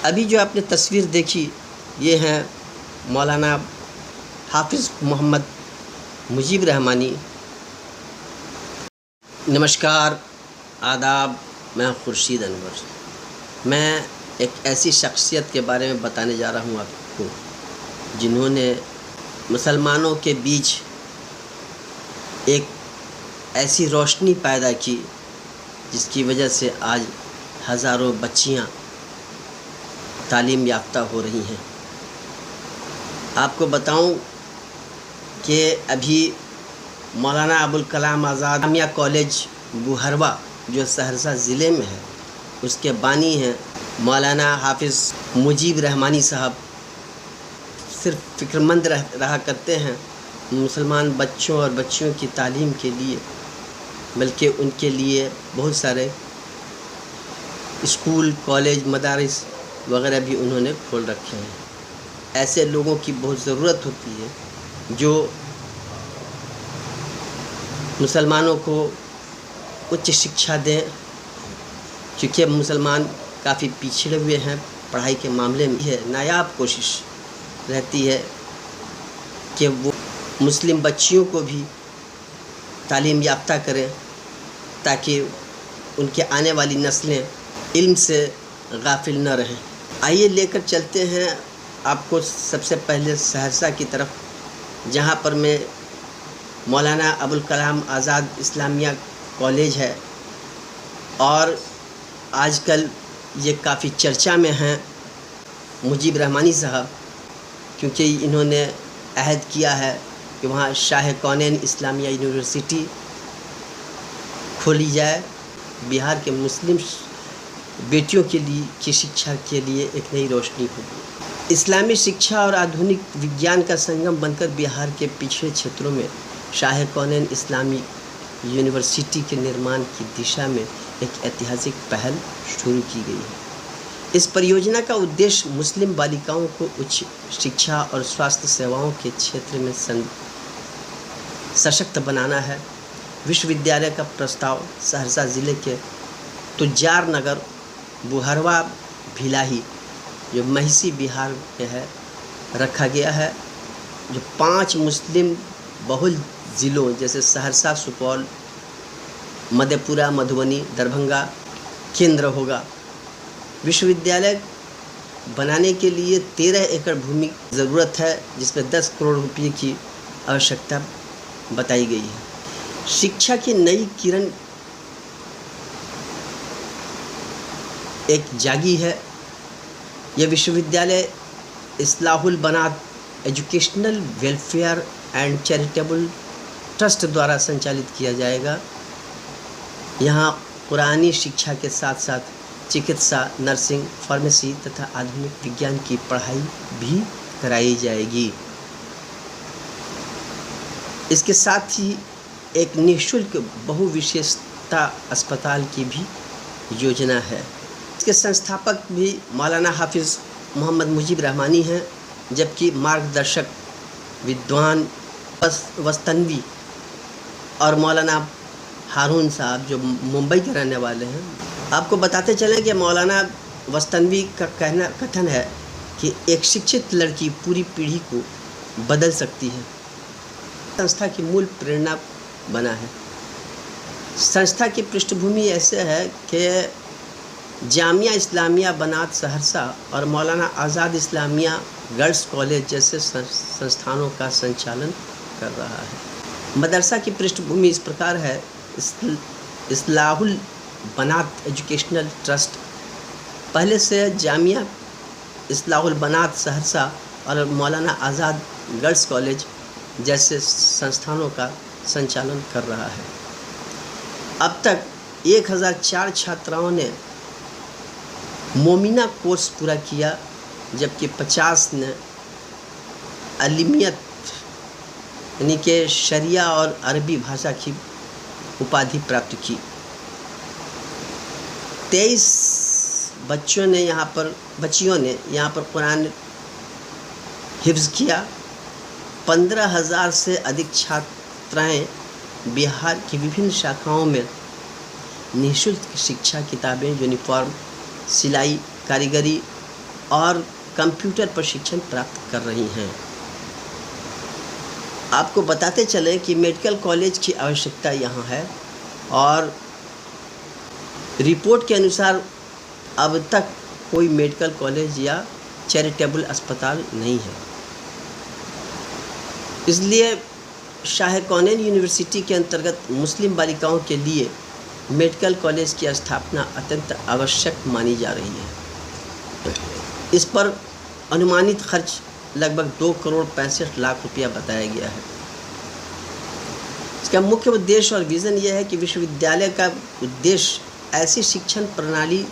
अभी जो आपने तस्वीर देखी ये हैं मौलाना हाफिज़ मोहम्मद मुजीब रहमानी। नमस्कार, आदाब, मैं खुर्शीद अनवर। मैं एक ऐसी शख्सियत के बारे में बताने जा रहा हूँ आपको जिन्होंने मुसलमानों के बीच एक ऐसी रोशनी पैदा की जिसकी वजह से आज हज़ारों बच्चियाँ तालीम याफ्ता हो रही हैं। आपको बताऊं कि अभी मौलाना अबुल कलाम आज़ाद जामिया कॉलेज बुहरवा जो सहरसा ज़िले में है उसके बानी हैं मौलाना हाफिज़ मुजीब रहमानी साहब। सिर्फ फ़िक्रमंद रहा करते हैं मुसलमान बच्चों और बच्चियों की तालीम के लिए, बल्कि उनके लिए बहुत सारे स्कूल, कॉलेज, मदारिस वगैरह भी उन्होंने खोल रखे हैं। ऐसे लोगों की बहुत ज़रूरत होती है जो मुसलमानों को उच्च शिक्षा दें, क्योंकि मुसलमान काफ़ी पिछड़े हुए हैं पढ़ाई के मामले में। है नायाब कोशिश रहती है कि वो मुस्लिम बच्चियों को भी तालीम याफ्ता करें ताकि उनके आने वाली नस्लें इल्म से गाफिल न रहें। आइए लेकर चलते हैं आपको सबसे पहले सहरसा की तरफ, जहाँ पर मैं मौलाना अबुल कलाम आज़ाद इस्लामिया कॉलेज है और आजकल ये काफ़ी चर्चा में हैं मुजीब रहमानी साहब, क्योंकि इन्होंने अहद किया है कि वहाँ शाह कौनैन इस्लामिया यूनिवर्सिटी खोली जाए। बिहार के मुस्लिम बेटियों के लिए की शिक्षा के लिए एक नई रोशनी होगी। इस्लामी शिक्षा और आधुनिक विज्ञान का संगम बनकर बिहार के पिछड़े क्षेत्रों में शाह कौनैन इस्लामी यूनिवर्सिटी के निर्माण की दिशा में एक ऐतिहासिक पहल शुरू की गई है। इस परियोजना का उद्देश्य मुस्लिम बालिकाओं को उच्च शिक्षा और स्वास्थ्य सेवाओं के क्षेत्र में सशक्त बनाना है। विश्वविद्यालय का प्रस्ताव सहरसा ज़िले के तुजार नगर बुहरवा भिलाही जो महिसी बिहार में है रखा गया है, जो 5 मुस्लिम बहुल ज़िलों जैसे सहरसा, सुपौल, मधेपुरा, मधुबनी, दरभंगा केंद्र होगा। विश्वविद्यालय बनाने के लिए 13 एकड़ भूमि की ज़रूरत है, जिसमें 10 करोड़ रुपये की आवश्यकता बताई गई है। शिक्षा की नई किरण एक जागी है। यह विश्वविद्यालय इस्लाहुल बनात educational welfare and charitable trust द्वारा संचालित किया जाएगा। यहाँ पुरानी शिक्षा के साथ साथ चिकित्सा, नर्सिंग, फार्मेसी तथा आधुनिक विज्ञान की पढ़ाई भी कराई जाएगी। इसके साथ ही एक निःशुल्क बहुविशेषता अस्पताल की भी योजना है। इसके संस्थापक भी मौलाना हाफिज़ मोहम्मद मुजीब रहमानी हैं, जबकि मार्गदर्शक विद्वान वस्तनवी और मौलाना हारून साहब जो मुंबई के रहने वाले हैं। आपको बताते चलें कि मौलाना वस्तनवी का कथन है कि एक शिक्षित लड़की पूरी पीढ़ी को बदल सकती है। संस्था की मूल प्रेरणा बना है। संस्था की पृष्ठभूमि ऐसे है कि जामिया इस्लामिया बनात सहरसा और मौलाना आज़ाद इस्लामिया गर्ल्स कॉलेज जैसे संस्थानों का संचालन कर रहा है। मदरसा की पृष्ठभूमि इस प्रकार है। इस्लाहुल बनात एजुकेशनल ट्रस्ट पहले से जामिया इस्लाहुल बनात सहरसा और मौलाना आज़ाद गर्ल्स कॉलेज जैसे संस्थानों का संचालन कर रहा है। अब तक 1004 छात्राओं ने मोमिना कोर्स पूरा किया, जबकि 50 ने अलिमियत यानी कि शरिया और अरबी भाषा की उपाधि प्राप्त की। 23 बच्चियों ने यहाँ पर कुरान हिफ्ज़ किया। 15,000 से अधिक छात्राएं बिहार की विभिन्न शाखाओं में निःशुल्क शिक्षा, किताबें, यूनिफॉर्म, सिलाई, कारीगरी और कंप्यूटर प्रशिक्षण प्राप्त कर रही हैं। आपको बताते चलें कि मेडिकल कॉलेज की आवश्यकता यहाँ है और रिपोर्ट के अनुसार अब तक कोई मेडिकल कॉलेज या चैरिटेबल अस्पताल नहीं है। इसलिए शाह कौनैन यूनिवर्सिटी के अंतर्गत मुस्लिम बालिकाओं के लिए मेडिकल कॉलेज की स्थापना अत्यंत आवश्यक मानी जा रही है। इस पर अनुमानित खर्च लगभग 2,65,00,000 रुपया बताया गया है। इसका मुख्य उद्देश्य और विज़न यह है कि विश्वविद्यालय का उद्देश्य ऐसी शिक्षण प्रणाली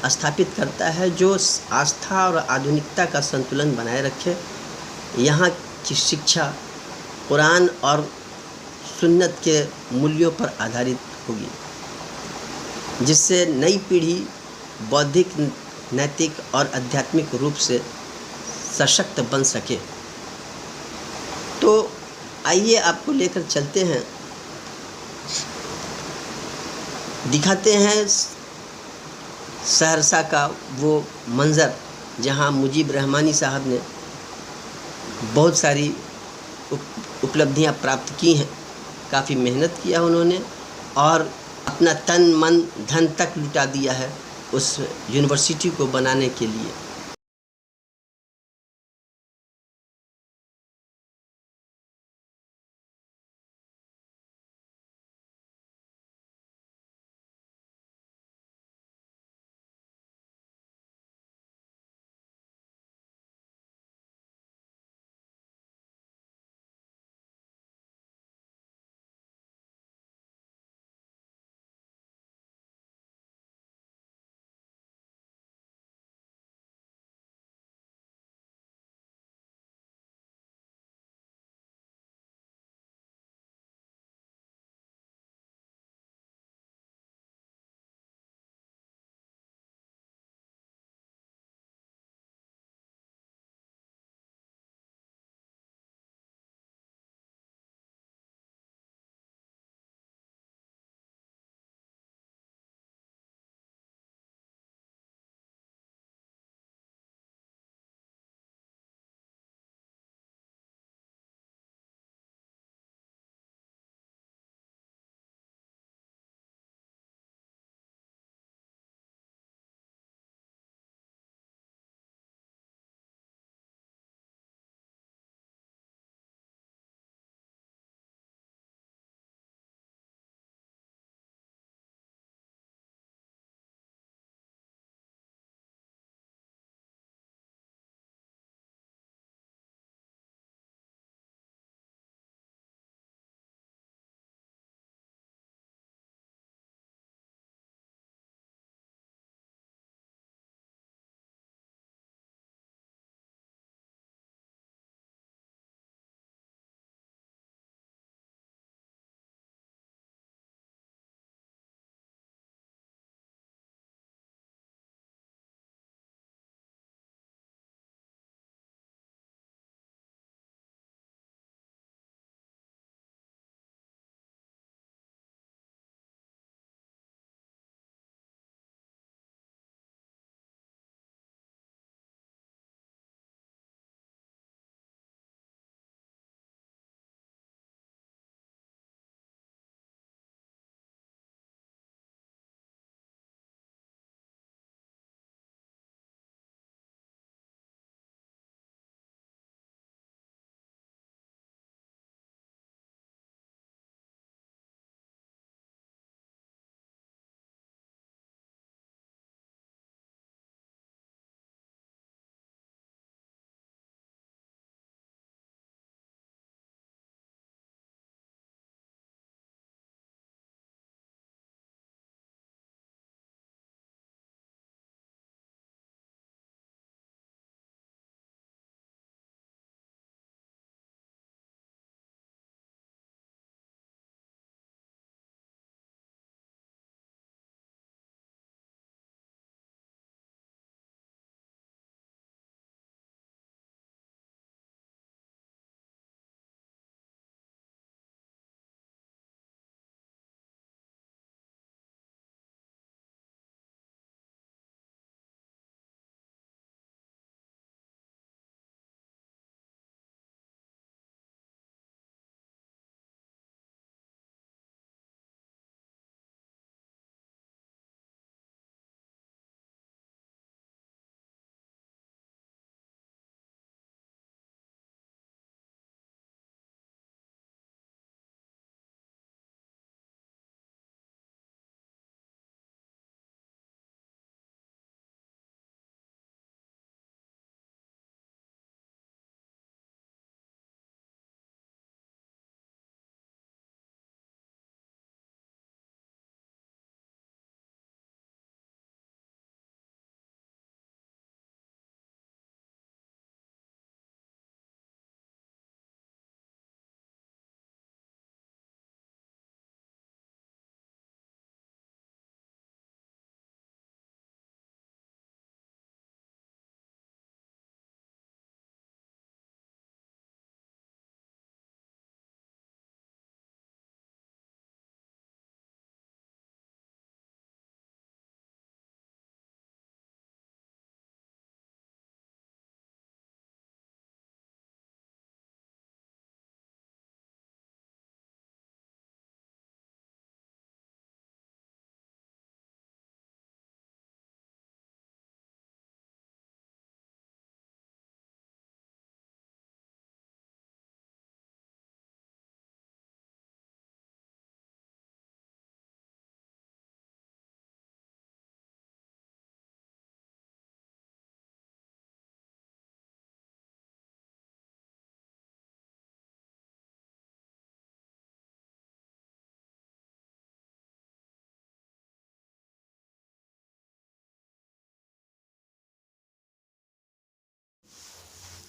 स्थापित करता है जो आस्था और आधुनिकता का संतुलन बनाए रखे। यहाँ की शिक्षा कुरान और सुन्नत के मूल्यों पर आधारित होगी, जिससे नई पीढ़ी बौद्धिक, नैतिक और आध्यात्मिक रूप से सशक्त बन सके। तो आइए आपको लेकर चलते हैं, दिखाते हैं सहरसा का वो मंज़र जहां मुजीब रहमानी साहब ने बहुत सारी उपलब्धियां प्राप्त की हैं। काफ़ी मेहनत किया उन्होंने और अपना तन मन धन तक लुटा दिया है उस यूनिवर्सिटी को बनाने के लिए।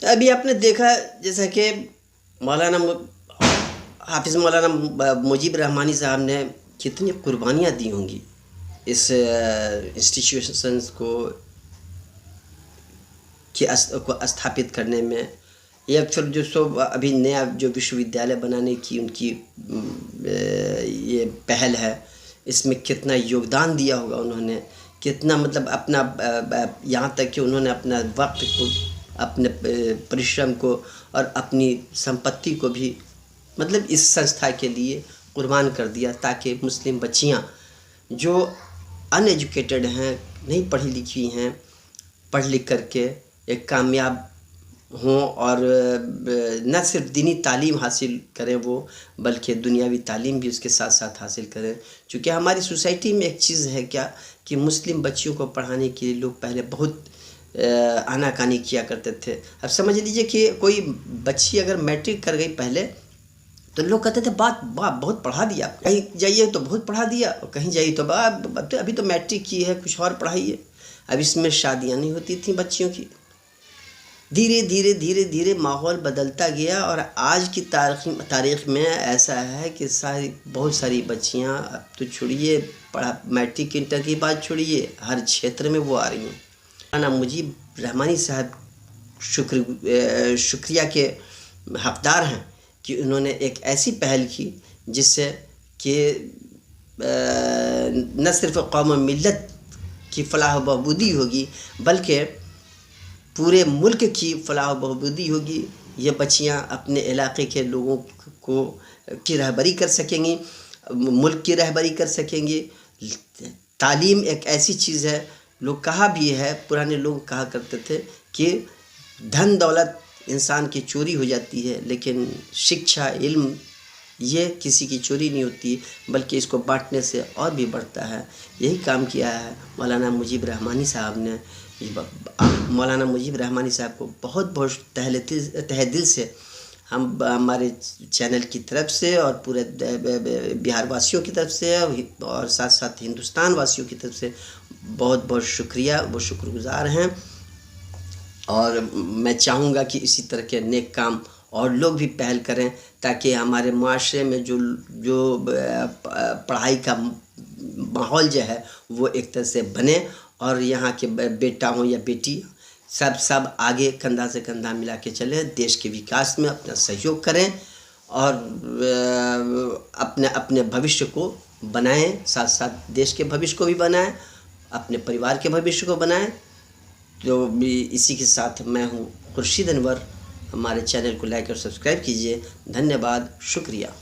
अभी आपने देखा जैसा कि मौलाना हाफिज़ मौलाना मुजीब रहमानी साहब ने कितनी कुर्बानियाँ दी होंगी इस इंस्टीट्यूशंस को स्थापित करने में, या फिर जो सो अभी नया जो विश्वविद्यालय बनाने की उनकी ये पहल है, इसमें कितना योगदान दिया होगा उन्होंने, कितना मतलब अपना यहाँ तक कि उन्होंने अपना वक्त को, अपने परिश्रम को और अपनी संपत्ति को भी मतलब इस संस्था के लिए कुर्बान कर दिया, ताकि मुस्लिम बच्चियाँ जो अनएजुकेटेड हैं, नहीं पढ़ी लिखी हैं, पढ़ लिख करके एक कामयाब हों और न सिर्फ दीनी तालीम हासिल करें वो, बल्कि दुनियावी तालीम भी उसके साथ साथ हासिल करें। क्योंकि हमारी सोसाइटी में एक चीज़ है क्या कि मुस्लिम बच्चियों को पढ़ाने के लिए लोग पहले बहुत आनाकानी किया करते थे। अब समझ लीजिए कि कोई बच्ची अगर मैट्रिक कर गई पहले, तो लोग कहते थे बात बहुत पढ़ा दिया, कहीं जाइए तो बहुत पढ़ा दिया, और कहीं जाइए तो अभी तो मैट्रिक की है, कुछ और पढ़ाइए। अब इसमें शादियाँ नहीं होती थी बच्चियों की। धीरे धीरे धीरे धीरे माहौल बदलता गया और आज की तारीख़ में ऐसा है कि बहुत सारी बच्चियां, अब तो छोड़िए मैट्रिक इंटर की बात छोड़िए, हर क्षेत्र में वो आ रही हैं। मौलाना मुजीब रहमानी साहब शुक्रिया के हकदार हैं कि उन्होंने एक ऐसी पहल की जिससे कि न सिर्फ कौम और मिल्लत की फलाह बहबूदी होगी, बल्कि पूरे मुल्क की फलाह बहबूदी होगी। ये बच्चियां अपने इलाके के लोगों को की रहबरी कर सकेंगी, मुल्क की रहबरी कर सकेंगी। तालीम एक ऐसी चीज़ है, लोग कहा भी है, पुराने लोग कहा करते थे कि धन दौलत इंसान की चोरी हो जाती है, लेकिन शिक्षा इल्म ये किसी की चोरी नहीं होती, बल्कि इसको बांटने से और भी बढ़ता है। यही काम किया है मौलाना मुजीब रहमानी साहब ने। मौलाना मुजीब रहमानी साहब को बहुत बहुत तहे दिल से हम हमारे चैनल की तरफ से और पूरे बिहार वासियों की तरफ से और साथ साथ हिंदुस्तान वासियों की तरफ से बहुत बहुत शुक्रिया, वो शुक्रगुज़ार हैं। और मैं चाहूँगा कि इसी तरह के नेक काम और लोग भी पहल करें, ताकि हमारे माशरे में जो पढ़ाई का माहौल जो है वो एक तरह से बने, और यहाँ के बेटा हो या बेटी सब आगे कंधा से कंधा मिला के चलें, देश के विकास में अपना सहयोग करें और अपने भविष्य को बनाएं, साथ साथ देश के भविष्य को भी बनाएं, अपने परिवार के भविष्य को बनाएं। तो भी इसी के साथ मैं हूँ खुर्शीद अनवर। हमारे चैनल को लाइक और सब्सक्राइब कीजिए। धन्यवाद, शुक्रिया।